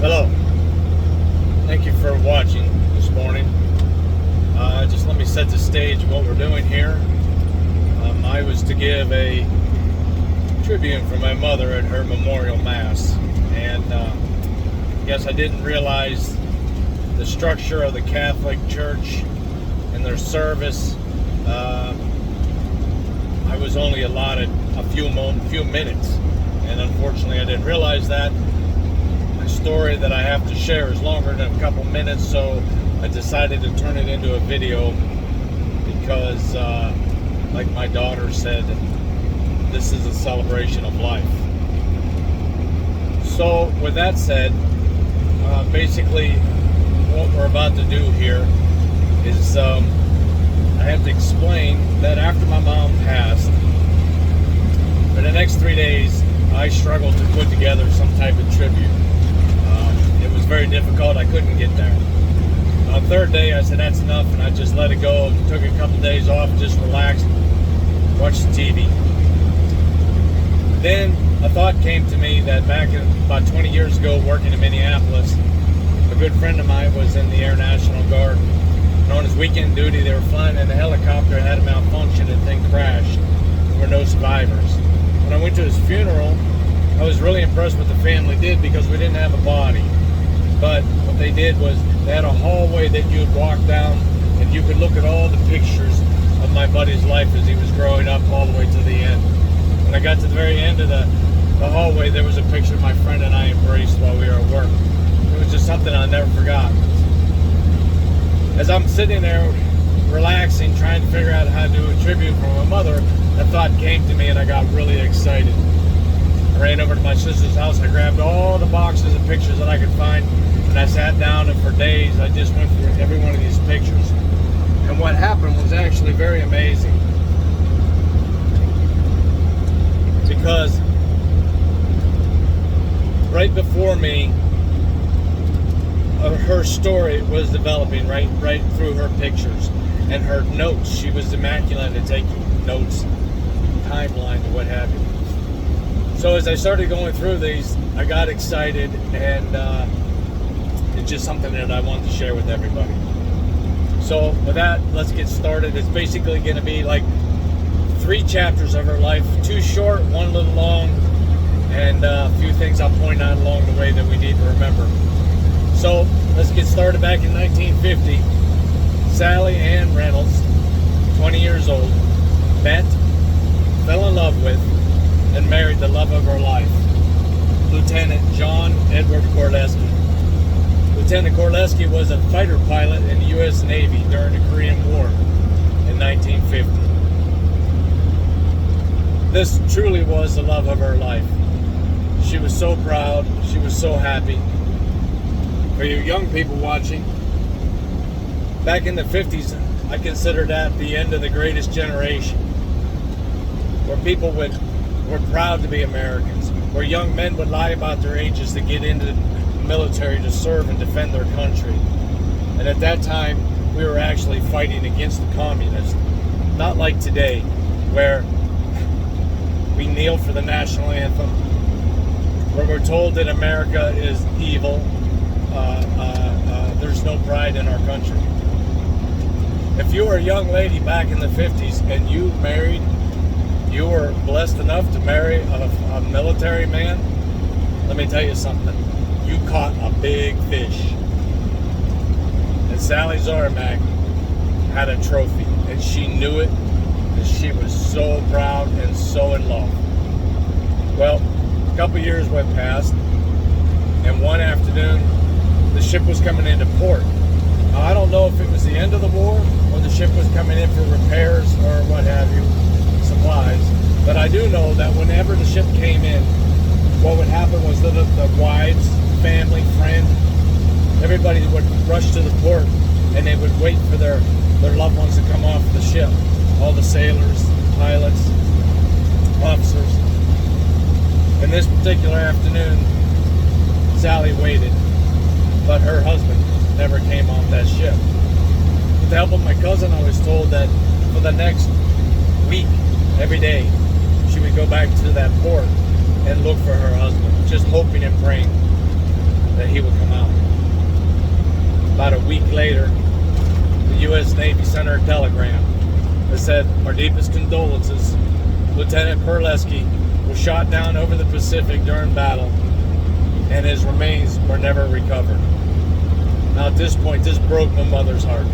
Hello. Thank you for watching this morning. Just let me set the stage of what we're doing here. I was to give a tribute for my mother at her memorial mass, and yes, I didn't realize the structure of the Catholic Church and their service. I was only allotted a few minutes, and unfortunately I didn't realize that. The story that I have to share is longer than a couple minutes, so I decided to turn it into a video because, like my daughter said, this is a celebration of life. So with that said, basically what we're about to do here is I have to explain that after my mom passed, for the next 3 days I struggled to put together some type of tribute. It was very difficult. I couldn't get there. On the third day, I said, that's enough, and I just let it go. Took a couple days off, just relaxed, watched the TV. Then a thought came to me that back about 20 years ago, working in Minneapolis, a good friend of mine was in the Air National Guard. And on his weekend duty, they were flying in a helicopter, had a malfunction, and the thing crashed. There were no survivors. When I went to his funeral, I was really impressed what the family did because we didn't have a body. But what they did was they had a hallway that you would walk down and you could look at all the pictures of my buddy's life as he was growing up all the way to the end. When I got to the very end of the hallway, there was a picture of my friend and I embraced while we were at work. It was just something I never forgot. As I'm sitting there relaxing, trying to figure out how to do a tribute for my mother, a thought came to me and I got really excited. I ran over to my sister's house. I grabbed all the boxes of pictures that I could find, and I sat down, and for days I just went through every one of these pictures. And what happened was actually very amazing, because right before me, her story was developing right through her pictures and her notes. She was immaculate at taking notes, timeline, and what have you. So as I started going through these, I got excited, and it's just something that I wanted to share with everybody. So with that, let's get started. It's basically going to be like 3 chapters of her life, 2 short, 1 little long, and a few things I'll point out along the way that we need to remember. So let's get started. Back in 1950, Sally Ann Reynolds, 20 years old, met, fell in love with, and married the love of her life, Lieutenant John Edward Korleski. Lieutenant Korleski was a fighter pilot in the U.S. Navy during the Korean War in 1950. This truly was the love of her life. She was so proud. She was so happy. For you young people watching, back in the 50s, I consider that the end of the greatest generation, where people were proud to be Americans, where young men would lie about their ages to get into the military to serve and defend their country. And at that time, we were actually fighting against the communists. Not like today, where we kneel for the national anthem, where we're told that America is evil. There's no pride in our country. If you were a young lady back in the 50s and you married, you were blessed enough to marry a military man, let me tell you something. You caught a big fish. And Sally Zarmak had a trophy, and she knew it, and she was so proud and so in love. Well, a couple years went past, and one afternoon, the ship was coming into port. Now, I don't know if it was the end of the war, or the ship was coming in for repairs, or what have you, supplies, but I do know that whenever the ship came in, what would happen was that the wives, family, friends, everybody would rush to the port, and they would wait for their loved ones to come off the ship. All the sailors, pilots, officers. And this particular afternoon, Sally waited, but her husband never came off that ship. With the help of my cousin, I was told that for the next week, every day, she would go back to that port and look for her husband, just hoping and praying that he would come out. About a week later, the U.S. Navy sent her a telegram that said, "Our deepest condolences. Lieutenant Perleski was shot down over the Pacific during battle, and his remains were never recovered." Now at this point, this broke my mother's heart.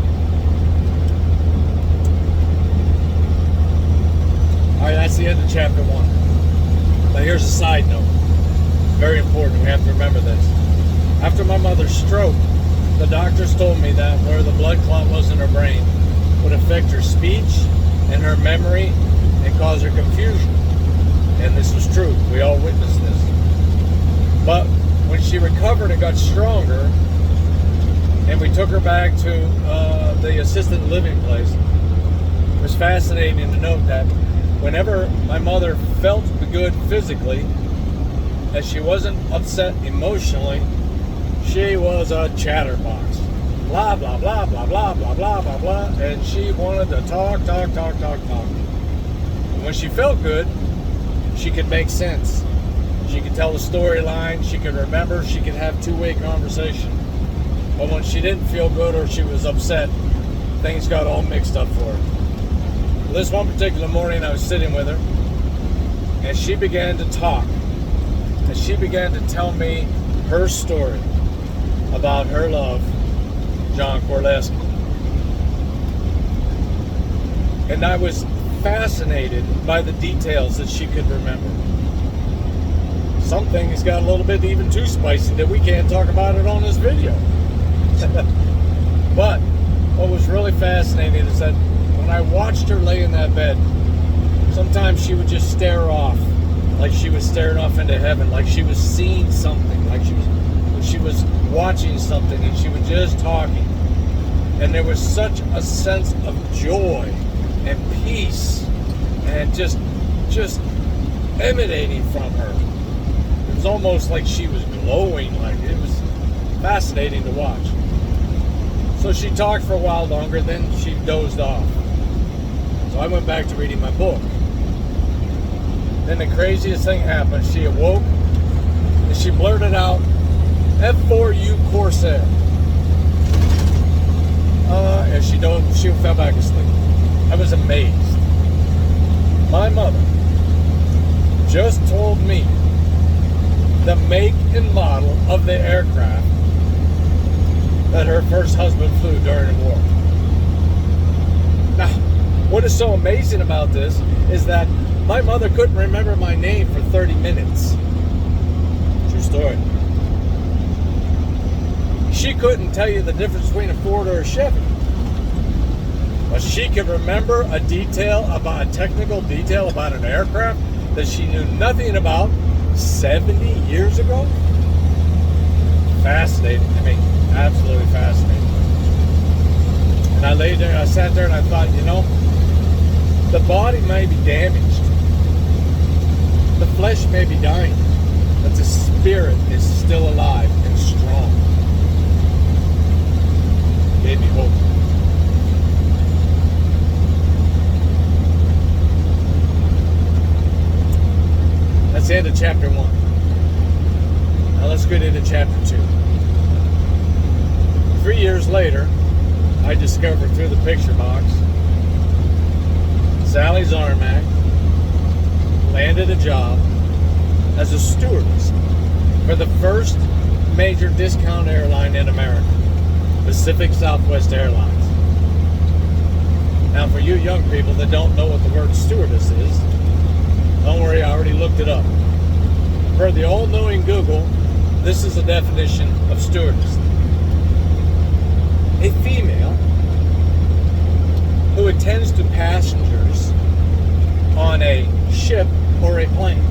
Alright, that's the end of chapter 1. But here's a side note. Very important, we have to remember this. After my mother's stroke, the doctors told me that where the blood clot was in her brain would affect her speech and her memory and cause her confusion. And this was true. We all witnessed this. But when she recovered and got stronger, and we took her back to the assisted living place, it was fascinating to note that whenever my mother felt good physically, as she wasn't upset emotionally, she was a chatterbox. Blah, blah, blah, blah, blah, blah, blah, blah, blah. And she wanted to talk. And when she felt good, she could make sense. She could tell a storyline. She could remember. She could have two-way conversation. But when she didn't feel good or she was upset, things got all mixed up for her. Well, this one particular morning, I was sitting with her, and she began to talk. And she began to tell me her story about her love, John Korleski. And I was fascinated by the details that she could remember. Some things got a little bit even too spicy that we can't talk about it on this video. But what was really fascinating is that when I watched her lay in that bed, sometimes she would just stare off, like she was staring off into heaven, like she was seeing something, like she was watching something, and she was just talking. And there was such a sense of joy and peace and just emanating from her. It was almost like she was glowing. Like, it was fascinating to watch. So she talked for a while longer, then she dozed off. So I went back to reading my book. Then the craziest thing happened. She awoke and she blurted out, "F4U Corsair." And she fell back asleep. I was amazed. My mother just told me the make and model of the aircraft that her first husband flew during the war. Now, what is so amazing about this is that my mother couldn't remember my name for 30 minutes. True story. She couldn't tell you the difference between a Ford or a Chevy. But she could remember a technical detail about an aircraft that she knew nothing about 70 years ago. Fascinating. I mean, absolutely fascinating. And I lay there, I sat there and I thought, the body may be damaged. The flesh may be dying, but the spirit is still alive and strong. Gave me hope. That's the end of chapter 1. Now let's get into chapter 2. 3 years later, I discovered through the picture box, Sally Zarmak landed a job as a stewardess for the first major discount airline in America, Pacific Southwest Airlines. Now, for you young people that don't know what the word stewardess is, don't worry, I already looked it up. Per the all-knowing Google, this is a definition of stewardess. A female who attends to passengers on a ship or a plane.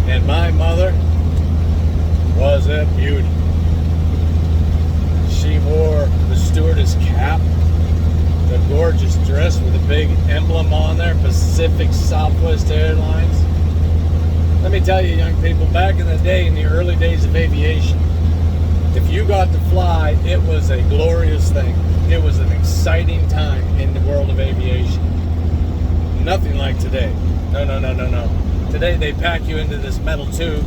And my mother was a beauty. She wore the stewardess cap, the gorgeous dress with a big emblem on there, Pacific Southwest Airlines. Let me tell you, young people, back in the day, in the early days of aviation, if you got to fly, it was a glorious thing. It was an exciting time in the world of aviation. Nothing like today. No. Today they pack you into this metal tube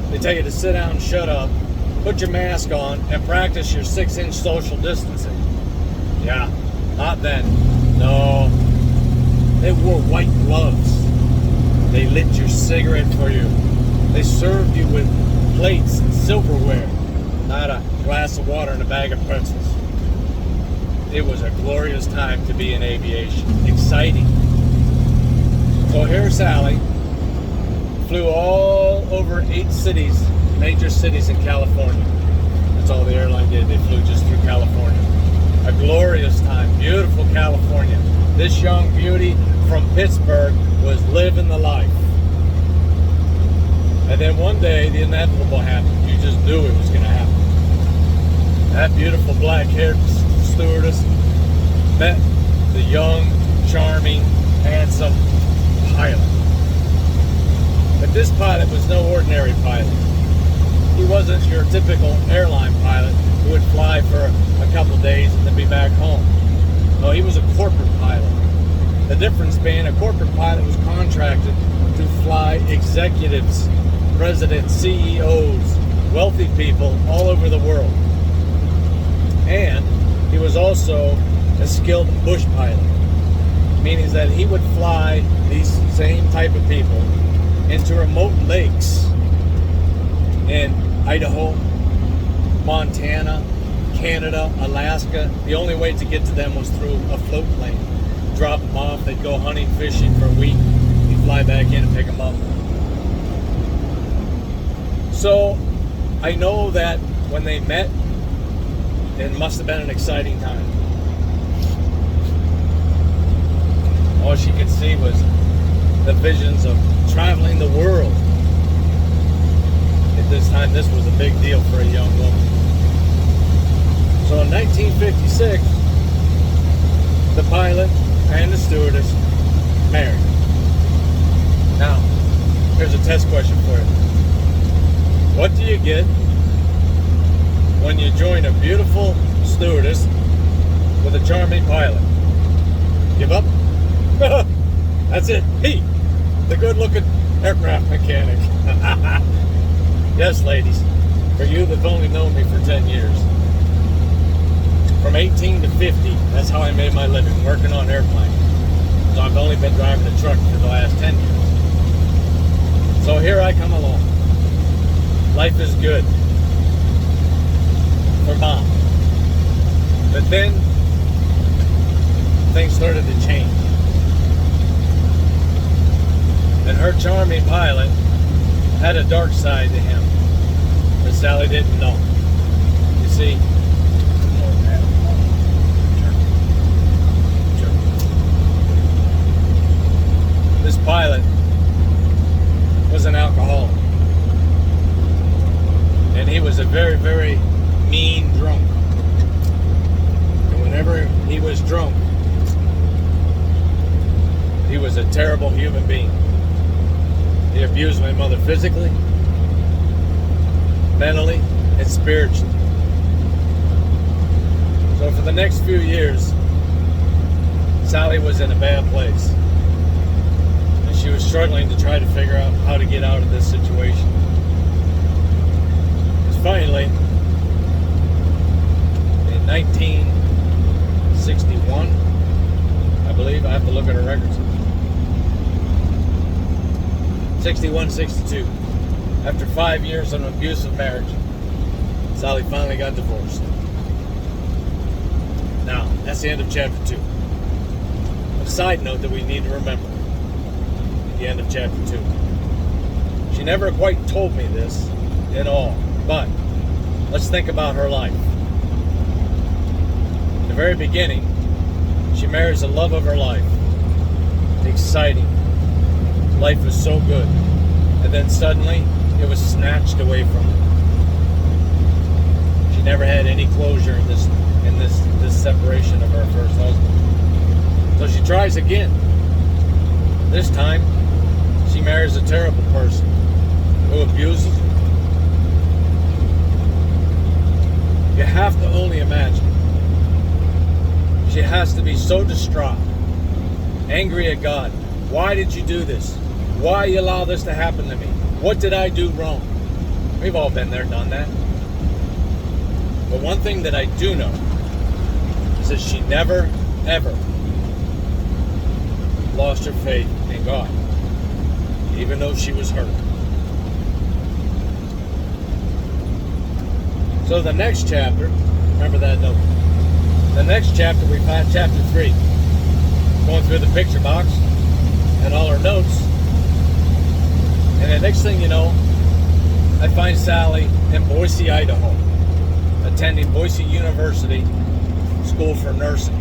They tell you to sit down and shut up, put your mask on, and practice your 6-inch social distancing. Yeah, not then. No. They wore white gloves. They lit your cigarette for you. They served you with plates and silverware, not a glass of water and a bag of pretzels. It was a glorious time to be in aviation. Exciting. So here's Sally. Flew all over 8 cities, major cities in California. That's all the airline did. They flew just through California. A glorious time. Beautiful California. This young beauty from Pittsburgh was living the life. And then one day, the inevitable happened. You just knew it was going to happen. That beautiful black-haired stewardess met the young, charming, handsome pilot. But this pilot was no ordinary pilot. He wasn't your typical airline pilot who would fly for a couple days and then be back home. No, he was a corporate pilot. The difference being a corporate pilot was contracted to fly executives, presidents, CEOs, wealthy people all over the world. And he was also a skilled bush pilot, meaning that he would fly these same type of people into remote lakes in Idaho, Montana, Canada, Alaska. The only way to get to them was through a float plane. Drop them off, they'd go hunting, fishing for a week, he'd fly back in and pick them up. So I know that when they met, it must have been an exciting time. All she could see was the visions of traveling the world. At this time, this was a big deal for a young woman. So in 1956, the pilot and the stewardess married. Now, here's a test question for you. What do you get when you join a beautiful stewardess with a charming pilot? Give up? That's it. He, the good-looking aircraft mechanic. Yes, ladies. For you that've only known me for 10 years. From 18 to 50, that's how I made my living, working on airplanes. So I've only been driving a truck for the last 10 years. So here I come along. Life is good for Mom. But then, things started to change. And her charming pilot had a dark side to him that Sally didn't know. You see, this pilot was an alcoholic. And he was a very, very mean drunk. And whenever he was drunk, he was a terrible human being. He abused my mother physically, mentally, and spiritually. So for the next few years, Sally was in a bad place. And she was struggling to try to figure out how to get out of this situation. Finally, in 1961, I believe, I have to look at her records. 61, 62. After 5 years of an abusive marriage, Sally finally got divorced. Now, that's the end of chapter 2. A side note that we need to remember at the end of chapter 2. She never quite told me this at all. But let's think about her life. In the very beginning, she marries the love of her life. Exciting. Life was so good. And then suddenly, it was snatched away from her. She never had any closure in this separation of her first husband. So she tries again. This time, she marries a terrible person who abuses her. You have to only imagine. She has to be so distraught, angry at God. Why did you do this? Why you allow this to happen to me? What did I do wrong? We've all been there, done that. But one thing that I do know is that she never, ever lost her faith in God, even though she was hurt. So the next chapter, remember that note. The next chapter, we find chapter 3. Going through the picture box and all her notes. And the next thing you know, I find Sally in Boise, Idaho, attending Boise University School for Nursing.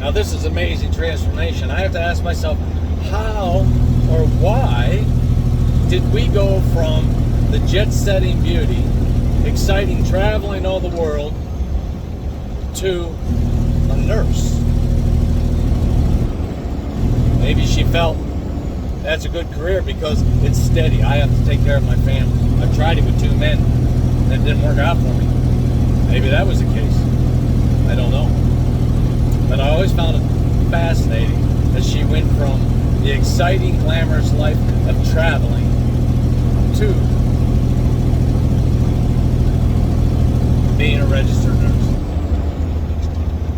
Now this is amazing transformation. I have to ask myself, how or why did we go from the jet-setting beauty, exciting traveling all the world, to a nurse? Maybe she felt that's a good career because it's steady. I have to take care of my family. I've tried it with 2 men and it didn't work out for me. Maybe that was the case. I don't know. But I always found it fascinating that she went from the exciting, glamorous life of traveling to being a registered nurse.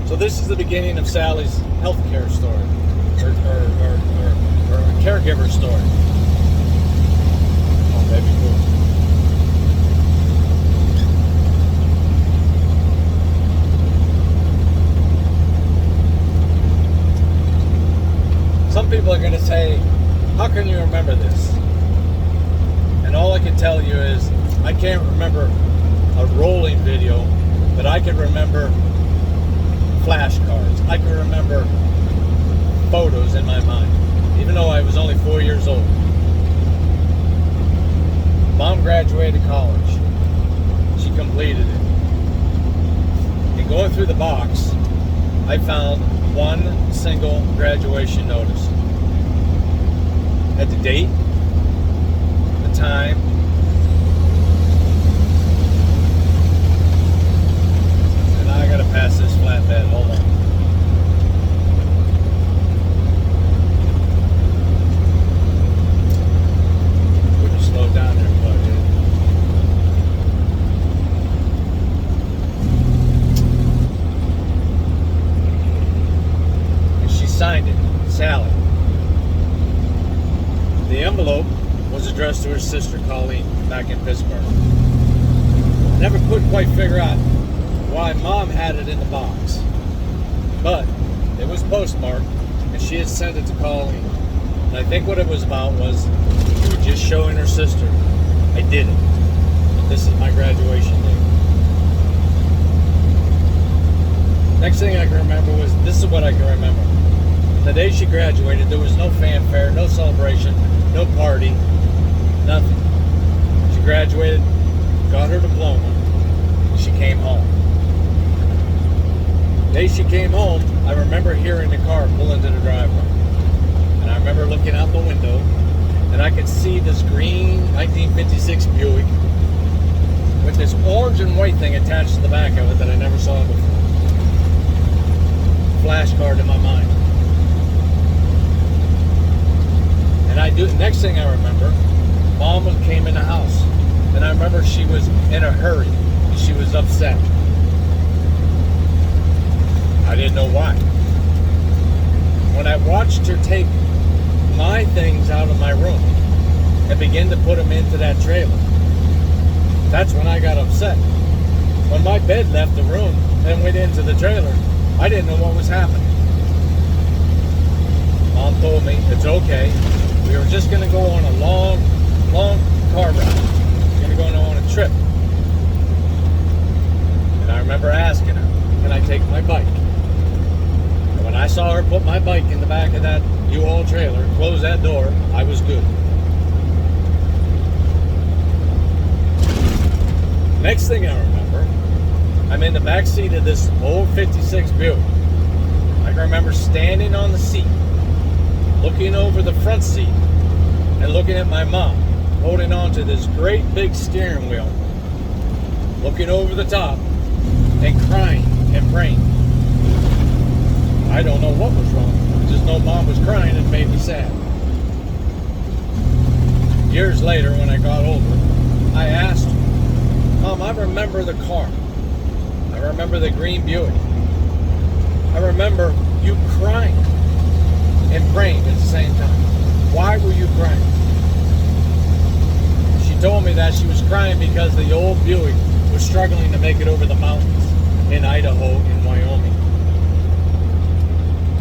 So this is the beginning of Sally's healthcare story, or a caregiver story. Oh, baby, cool. Some people are going to say, how can you remember this? And all I can tell you is, I can't remember a rolling video, but I can remember flashcards. I can remember photos in my mind, even though I was only 4 years old. Mom graduated college. She completed it. And going through the box, I found one single graduation notice. Had the date, the time, and I gotta pass this flatbed. Hold on. We're just slow down there, buddy. And she signed it, Sally. The envelope was addressed to her sister Colleen back in Pittsburgh. Never could quite figure out why Mom had it in the box, but it was postmarked and she had sent it to Colleen. And I think what it was about was she was just showing her sister, I did it. This is my graduation day. Next thing I can remember was, this is what I can remember. The day she graduated, there was no fanfare, no celebration, no party, nothing. She graduated, got her diploma, she came home. The day she came home, I remember hearing the car pull into the driveway. And I remember looking out the window, and I could see this green 1956 Buick with this orange and white thing attached to the back of it that I never saw before. Flashcard in my mind. And next thing I remember, Mom came in the house. And I remember she was in a hurry. She was upset. I didn't know why. When I watched her take my things out of my room and begin to put them into that trailer, that's when I got upset. When my bed left the room and went into the trailer, I didn't know what was happening. Mom told me, it's okay. We were just going to go on a long car ride. We were going to go on a trip. And I remember asking her, can I take my bike? And when I saw her put my bike in the back of that U-Haul trailer, close that door, I was good. Next thing I remember, I'm in the back seat of this old 56 Buick. I can remember standing on the seat, looking over the front seat, and looking at my mom, holding on to this great big steering wheel, looking over the top, and crying and praying. I don't know what was wrong. I just know Mom was crying and it made me sad. years later, when I got older, I asked her, Mom, I remember the car. I remember the green Buick. I remember you crying and praying at the same time. Why were you crying? She told me that she was crying because the old Buick was struggling to make it over the mountains in Idaho and Wyoming.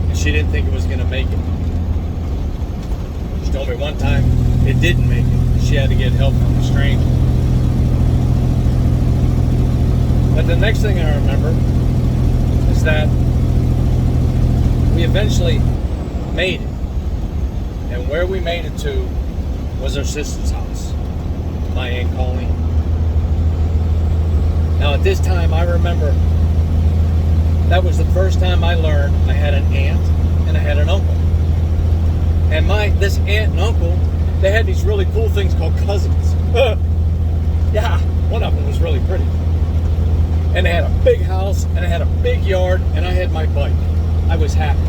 And she didn't think it was going to make it. She told me one time it didn't make it. She had to get help from a stranger. But the next thing I remember is that we eventually made it. And where we made it to was our sister's house, my Aunt Colleen. Now at this time, I remember that was the first time I learned I had an aunt and I had an uncle. And this aunt and uncle, they had these really cool things called cousins. Yeah, one of them was really pretty. And they had a big house, and I had a big yard, and I had my bike. I was happy.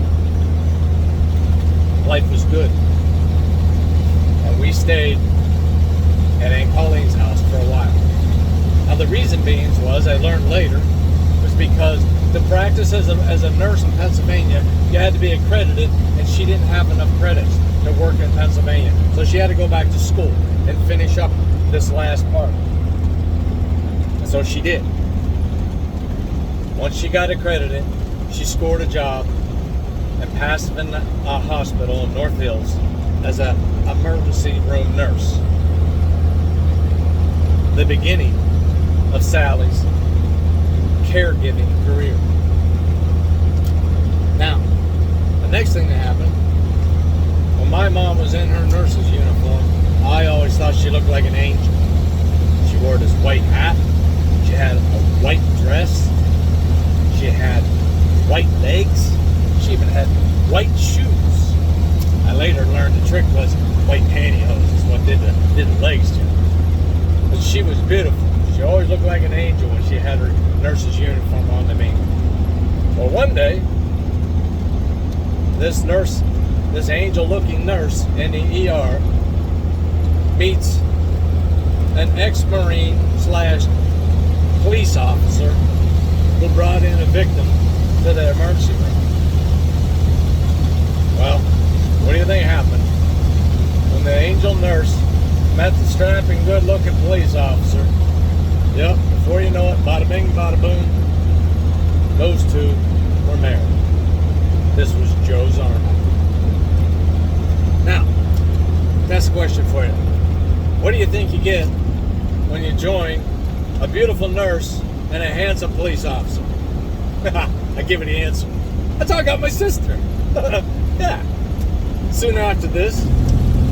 Life was good. And we stayed at Aunt Colleen's house for a while. Now the reason being was, I learned later, was because the practice as a nurse in Pennsylvania, you had to be accredited, and she didn't have enough credits to work in Pennsylvania. So she had to go back to school and finish up this last part. And so she did. Once she got accredited, she scored a job and passed in a hospital in North Hills as an emergency room nurse. The beginning of Sally's caregiving career. Now, the next thing that happened, when my mom was in her nurse's uniform, I always thought she looked like an angel. She wore this white hat, she had a white dress, she had white legs, she even had white shoes. I later learned the trick was white pantyhose is what did the legs to her. But she was beautiful. She always looked like an angel when she had her nurse's uniform on to me. Well, one day, this angel-looking nurse in the ER meets an ex-Marine / police officer who brought in a victim to the emergency room. Well, what do you think happened? When the angel nurse met the strapping, good-looking police officer, yep, before you know it, bada bing, bada boom, those two were married. This was Joe Zarnow. Now, that's a question for you. What do you think you get when you join a beautiful nurse and a handsome police officer? I give you the answer. That's how I got my sister. Yeah. Soon after this,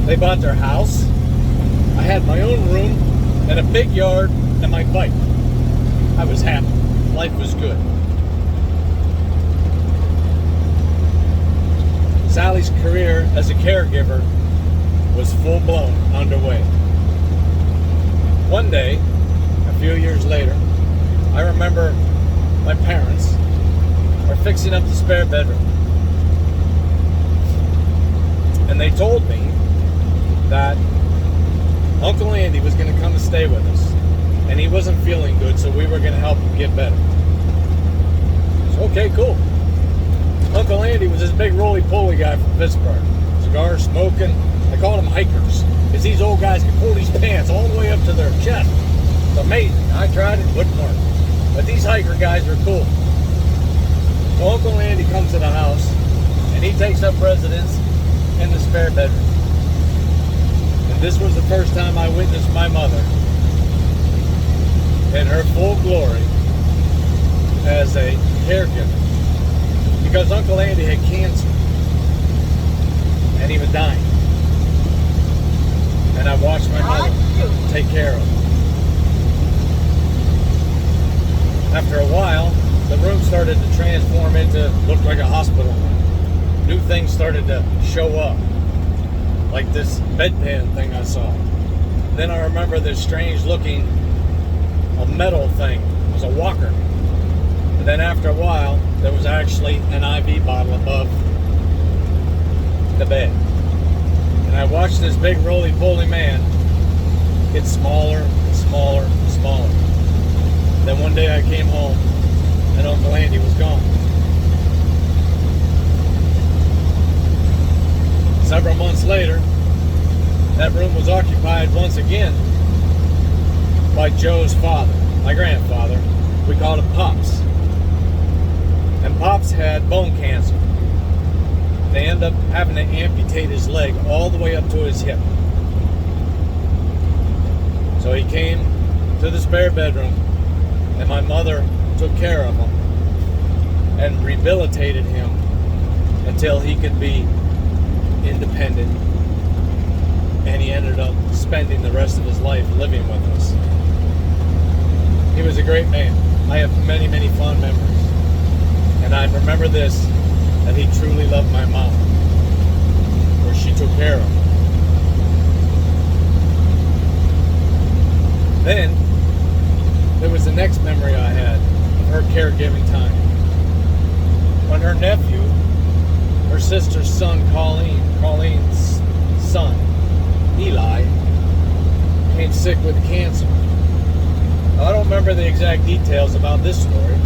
they bought their house. I had my own room and a big yard and my bike. I was happy. Life was good. Sally's career as a caregiver was full-blown underway. One day, a few years later, I remember my parents were fixing up the spare bedroom. And they told me that Uncle Andy was going to come and stay with us. And he wasn't feeling good, so we were going to help him get better. So, okay, cool. Uncle Andy was this big roly-poly guy from Pittsburgh. Cigar smoking. They called them hikers. Because these old guys could pull these pants all the way up to their chest. It's amazing. I tried it, wouldn't work. But these hiker guys are cool. So Uncle Andy comes to the house, and he takes up residence in the spare bedroom. And this was the first time I witnessed my mother in her full glory as a caregiver. Because Uncle Andy had cancer, and he was dying. And I watched my mother take care of him. After a while, the room started to transform into, looked like a hospital room. New things started to show up, like this bedpan thing I saw. Then I remember this strange looking, a metal thing. It was a walker. And then after a while, there was actually an IV bottle above the bed. And I watched this big roly-poly man get smaller and smaller and smaller. Then one day I came home and Uncle Andy was gone. Several months later, that room was occupied once again by Joe's father, my grandfather. We called him Pops. And Pops had bone cancer. They ended up having to amputate his leg all the way up to his hip. So he came to the spare bedroom, and my mother took care of him and rehabilitated him until he could be independent. And he ended up spending the rest of his life living with us. He was a great man. I have many, many fond memories. And I remember this, that he truly loved my mom, or she took care of him. Then, there was the next memory I had of her caregiving time. When her nephew, her sister's son, Colleen's son, Eli, became sick with cancer. Now, I don't remember the exact details about this story,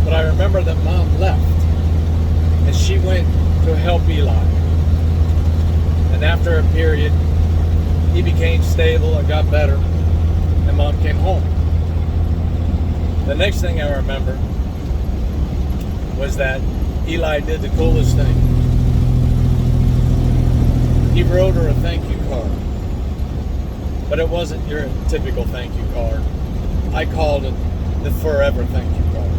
but I remember that Mom left, and she went to help Eli. And after a period, he became stable and got better, and Mom came home. The next thing I remember was that Eli did the coolest thing. He wrote her a thank you card. But it wasn't your typical thank you card. I called it the forever thank you card.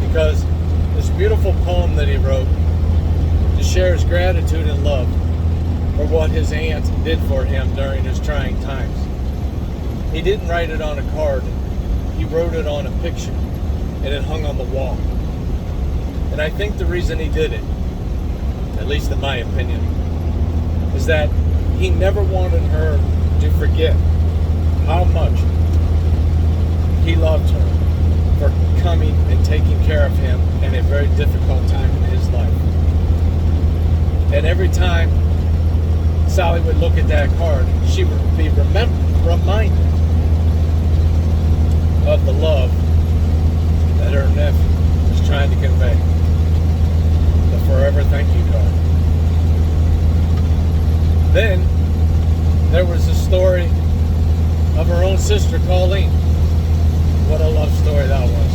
Because this beautiful poem that he wrote to share his gratitude and love for what his aunt did for him during his trying times. He didn't write it on a card. He wrote it on a picture, and it hung on the wall. And I think the reason he did it, at least in my opinion, is that he never wanted her to forget how much he loved her for coming and taking care of him in a very difficult time in his life. And every time Sally would look at that card, she would be reminded of the love that her nephew was trying to convey. The forever thank you card. Then there was the story of her own sister, Colleen. What a love story that was.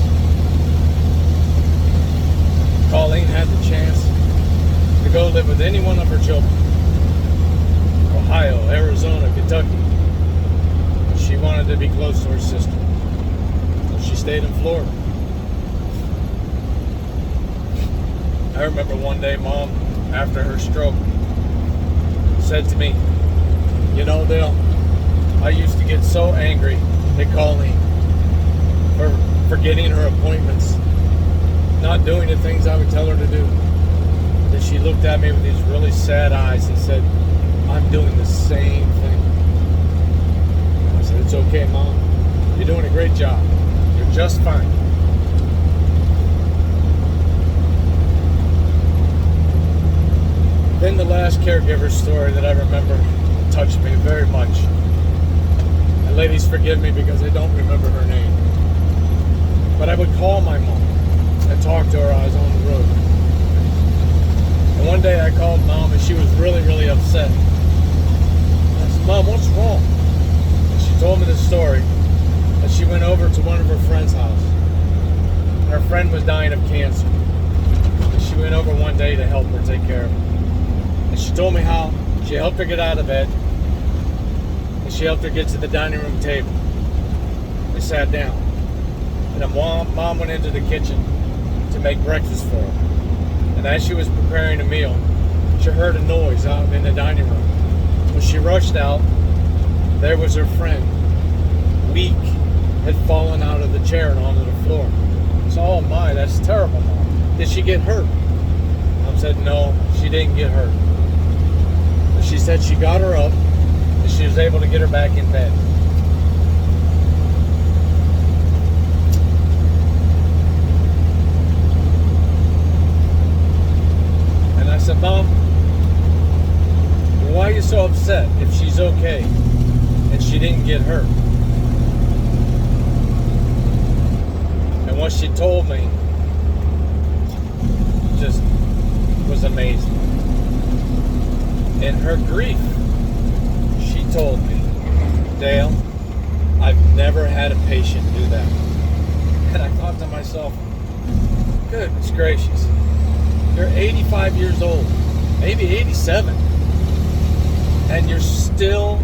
Colleen had the chance to go live with any one of her children. Ohio, Arizona, Kentucky. She wanted to be close to her sister. So she stayed in Florida. I remember one day, Mom, after her stroke, said to me, "You know, Dale, I used to get so angry at Colleen for forgetting her appointments, not doing the things I would tell her to do." Then she looked at me with these really sad eyes and said, "I'm doing the same thing." I said, "It's okay, Mom. You're doing a great job. You're just fine." Then the last caregiver story that I remember touched me very much. And ladies, forgive me because I don't remember her name. But I would call my mom and talk to her. I was on the road. And one day I called Mom and she was really, really upset. I said, "Mom, what's wrong?" And she told me the story that she went over to one of her friend's house. And her friend was dying of cancer. And she went over one day to help her take care of her. And she told me how she helped her get out of bed, and she helped her get to the dining room table. They sat down, and then Mom went into the kitchen to make breakfast for her. And as she was preparing a meal, she heard a noise out in the dining room. When she rushed out, there was her friend, weak, had fallen out of the chair and onto the floor. So, "Oh my, that's terrible, Mom. Did she get hurt?" Mom said, "No, she didn't get hurt." She said she got her up and she was able to get her back in bed. And I said, "Mom, why are you so upset if she's okay and she didn't get hurt. And what she told me just was amazing. In her grief, she told me, Dale, I've never had a patient do that. And I thought to myself, goodness gracious, you're 85 years old, maybe 87, and you're still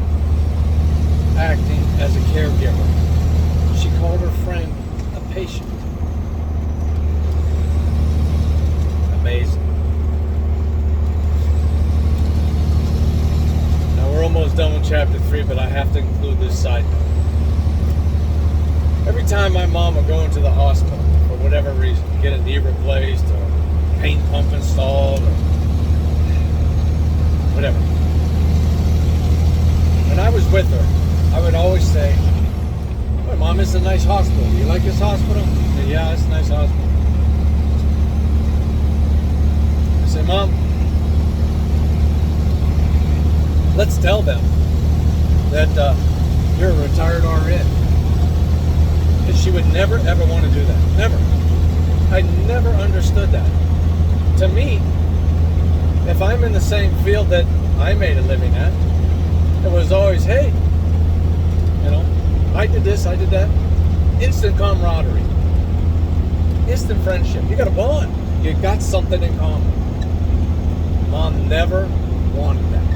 acting as a caregiver. She called her friend a patient. Amazing. Now we're almost done with chapter 3, but I have to include this side note. Every time my mom would go into the hospital, for whatever reason, get a knee replaced or pain pump installed or whatever. When I was with her, I would always say, "Boy, Mom, it's a nice hospital. You like this hospital?" I said, "Yeah, it's a nice hospital." I said, "Mom, let's tell them that you're a retired RN." And she would never, ever want to do that. Never. I never understood that. To me, if I'm in the same field that I made a living at, it was always, hey, you know, I did this, I did that. Instant camaraderie. Instant friendship. You got a bond. You got something in common. Mom never wanted that.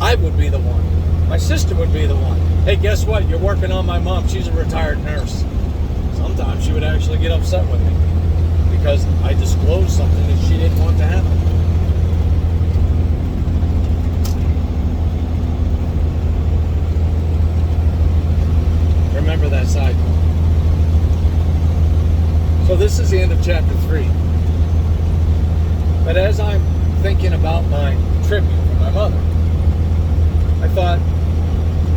I would be the one. My sister would be the one. Hey, guess what? You're working on my mom. She's a retired nurse. Sometimes she would actually get upset with me because I disclosed something that she didn't want to happen. Remember that side note. So this is the end of chapter 3. But as I'm thinking about my tribute for my mother, I thought,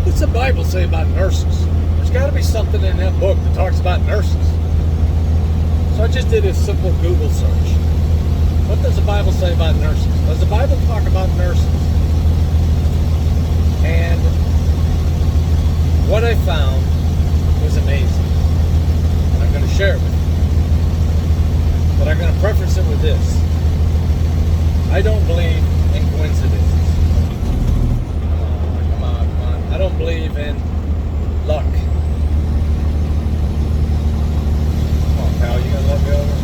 what's the Bible say about nurses? There's got to be something in that book that talks about nurses. So I just did a simple Google search. What does the Bible say about nurses? Does the Bible talk about nurses? And what I found was amazing. And I'm going to share it with you. But I'm going to preface it with this. I don't believe in coincidences. Come on. I don't believe in luck. Come on, pal, you gonna let me over?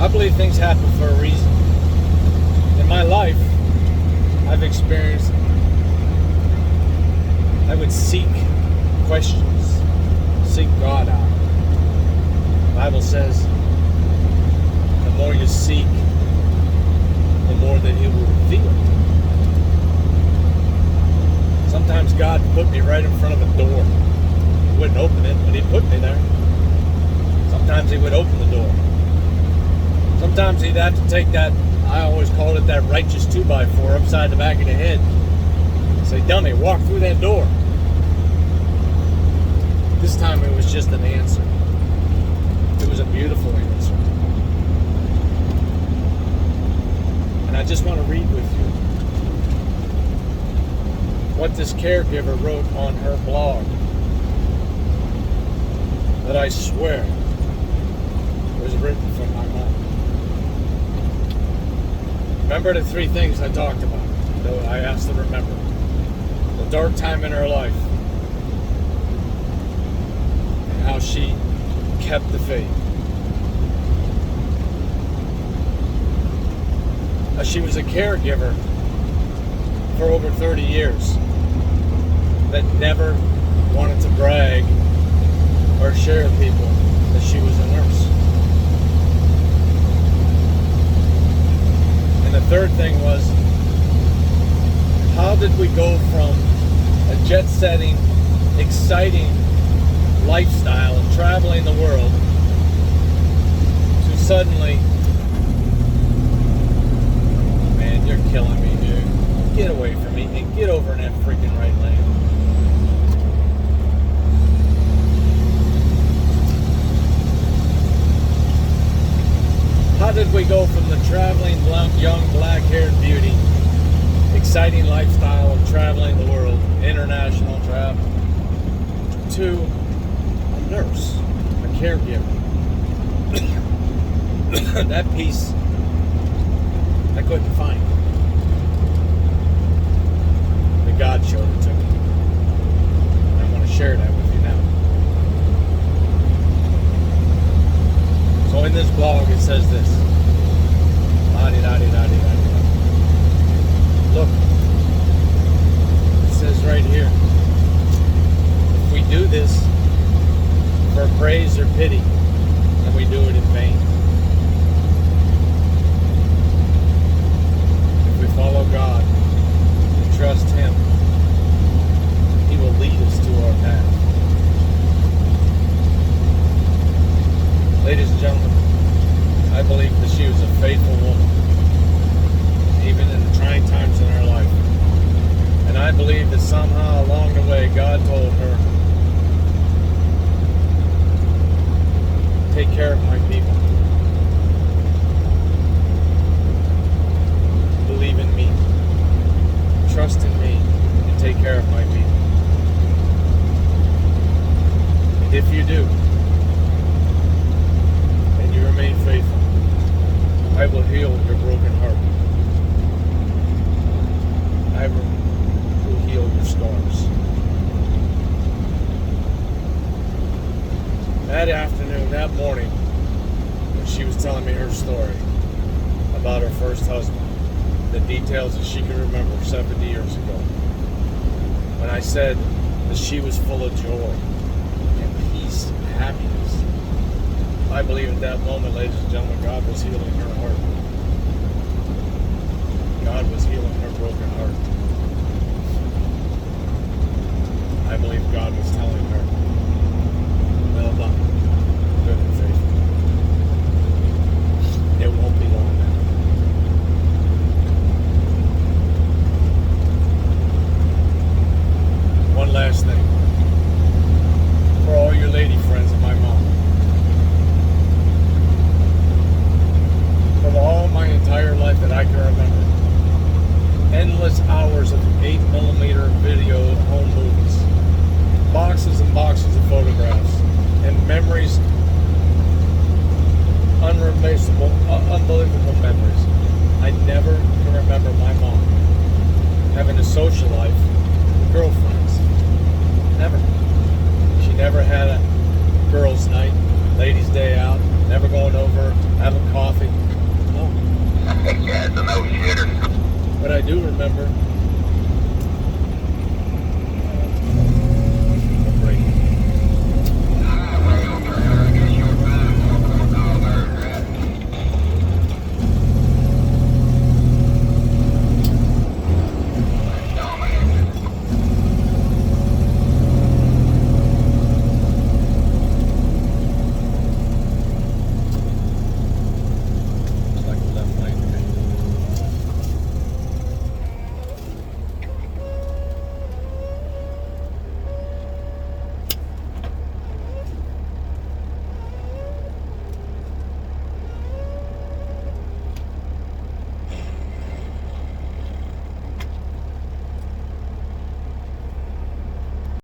I believe things happen for a reason. In my life, I've experienced, I would seek questions, seek God out. The Bible says, the more you seek, the more that He will reveal. Sometimes God put me right in front of a door. He wouldn't open it, but He put me there. Sometimes He would open the door. Sometimes He'd have to take that, I always called it that righteous 2x4 upside the back of the head. Say, dummy, walk through that door. This time it was just an answer. It was a beautiful answer. And I just want to read with you what this caregiver wrote on her blog that I swear was written from my mom. Remember the 3 things I talked about that I asked to remember. The dark time in her life, and how she kept the faith. She was a caregiver for over 30 years that never wanted to brag or share with people that she was a nurse. And the third thing was, how did we go from a jet-setting, exciting lifestyle of traveling the world to suddenly, oh man, you're killing me, dude. Get away from me and get over in that freaking right lane. think we go from the traveling young black-haired beauty, exciting lifestyle of traveling the world, international travel, to a nurse, a caregiver. That piece I couldn't find. But God showed it to me. And I want to share that with you now. So in this blog it says this. Look, it says right here, if we do this for praise or pity, then we do it in vain. If we follow God and trust Him, He will lead us to our path. Ladies and gentlemen, I believe that she was a faithful woman, even in the trying times in her life. And I believe that somehow along the way, God told her, take care of my people. Believe in me. Trust in me and take care of my people. And if you do, and you remain faithful, I will heal your broken heart. I will heal your scars. That afternoon, that morning, when she was telling me her story about her first husband, the details that she could remember 70 years ago, when I said that she was full of joy and peace and happiness, I believe at that moment, ladies and gentlemen, God was healing her heart. God was healing her broken heart. I believe God was telling her, well done, good and faithful. It won't be long now. One last thing. For all your lady friends and my mom,